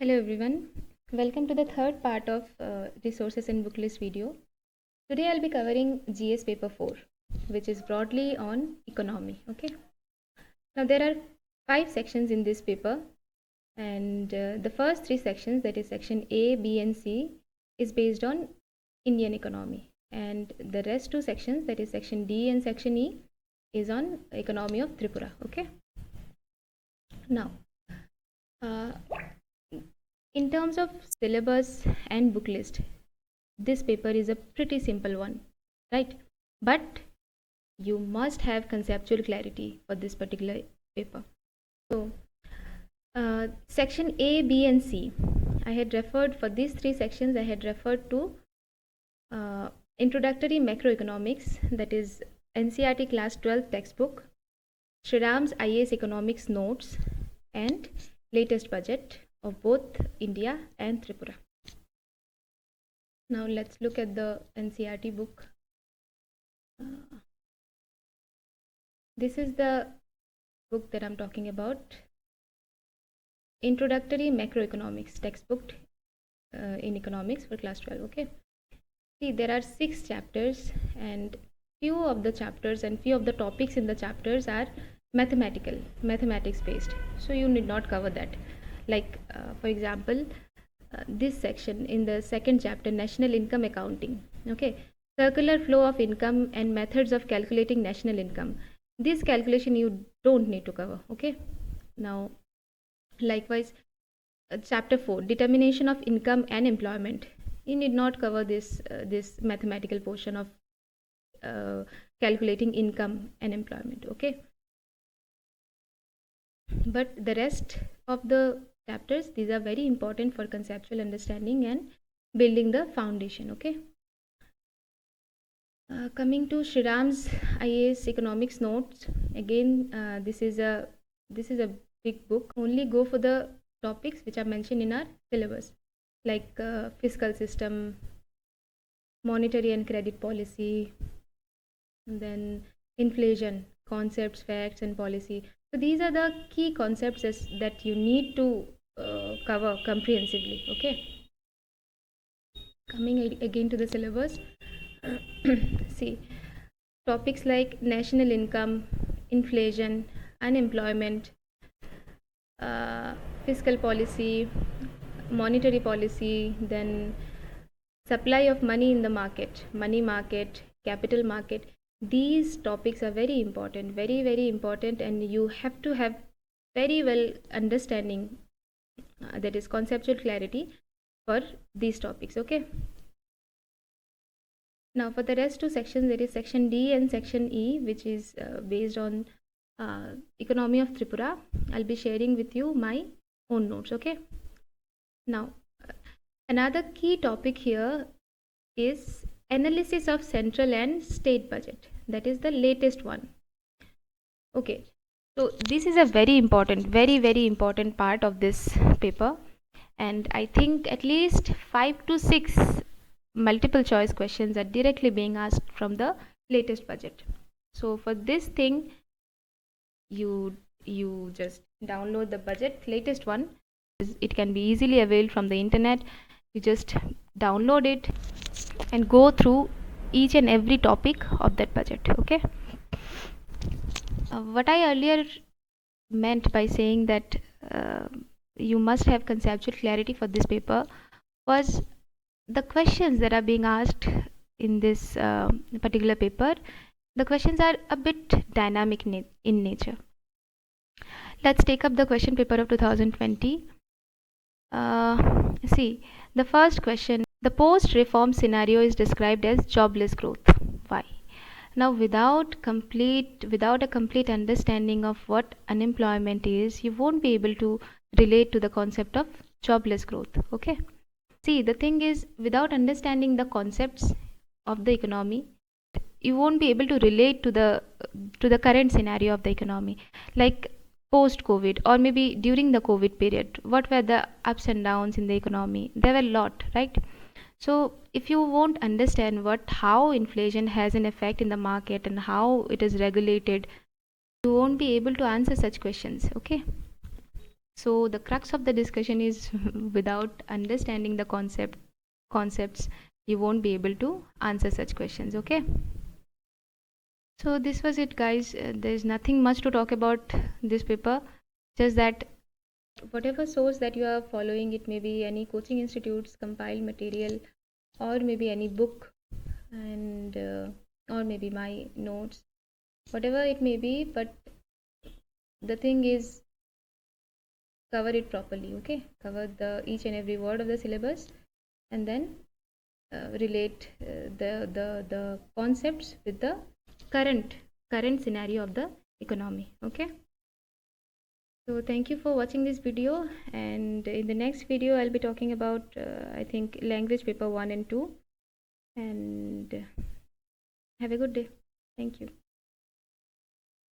Hello everyone, welcome to the third part of resources and book list video. Today I'll be covering GS paper 4, which is broadly on economy. Okay, now there are 5 sections in this paper, and the first 3 sections, that is section A, B and C, is based on Indian economy, and the rest 2 sections, that is section D and section E, is on economy of Tripura. Okay, now in terms of syllabus and book list, this paper is a pretty simple one, right? But you must have conceptual clarity for this particular paper. So section A, B and C, I had referred for these 3 sections, I had referred to introductory macroeconomics, that is NCERT class 12 textbook, Shriram's IAS economics notes, and latest budget of both India and Tripura. Now let's look at the NCERT book. This is the book that I'm talking about, introductory macroeconomics textbook in economics for class 12. Okay, see, there are 6 chapters, and few of the chapters and few of the topics in the chapters are mathematics based, so you need not cover that. Like for example, this section in the second chapter, national income accounting, okay, circular flow of income and methods of calculating national income, this calculation you don't need to cover. Okay, now likewise chapter 4, determination of income and employment, you need not cover this mathematical portion of calculating income and employment. Okay, but the rest of the chapters, these are very important for conceptual understanding and building the foundation. Okay, coming to Shriram's IAS economics notes, again this is a big book. Only go for the topics which are mentioned in our syllabus, like fiscal system, monetary and credit policy, and then inflation, concepts, facts and policy. So these are the key concepts that you need to cover comprehensively. Okay, coming again to the syllabus, see, topics like national income, inflation, unemployment, fiscal policy, monetary policy, then supply of money in the market, money market, capital market, these topics are very important, very important, and you have to have very well understanding, that is conceptual clarity for these topics. Okay, now for the rest 2 sections, there is section D and section E, which is based on economy of Tripura. I'll be sharing with you my own notes. Okay, now another key topic here is analysis of central and state budget, that is the latest one. Okay, so this is a very important, very important part of this paper, and I think at least 5 to 6 multiple choice questions are directly being asked from the latest budget. So for this thing, you just download the budget, latest one. It can be easily availed from the internet. You just download it and go through each and every topic of that budget. Okay, what I earlier meant by saying that you must have conceptual clarity for this paper was the questions that are being asked in this particular paper. The questions are a bit dynamic in nature. Let's take up the question paper of 2020. See, the first question, the post-reform scenario is described as jobless growth. Why? Now, without a complete understanding of what unemployment is, you won't be able to relate to the concept of jobless growth. Okay, see, the thing is, without understanding the concepts of the economy, you won't be able to relate to the current scenario of the economy, like post COVID or maybe during the COVID period. What were the ups and downs in the economy? There were a lot, right? So if you won't understand how inflation has an effect in the market and how it is regulated, you won't be able to answer such questions. Okay, So the crux of the discussion is without understanding the concepts, you won't be able to answer such questions. Okay. So this was it, guys. There's nothing much to talk about this paper. Just that whatever source that you are following, it may be any coaching institutes compiled material, or maybe any book, and or maybe my notes, whatever it may be. But the thing is, cover it properly. Okay, cover the each and every word of the syllabus, and then relate the concepts with the current scenario of the economy. Okay. So thank you for watching this video, and in the next video I'll be talking about I think language paper 1 and 2, and have a good day. Thank you.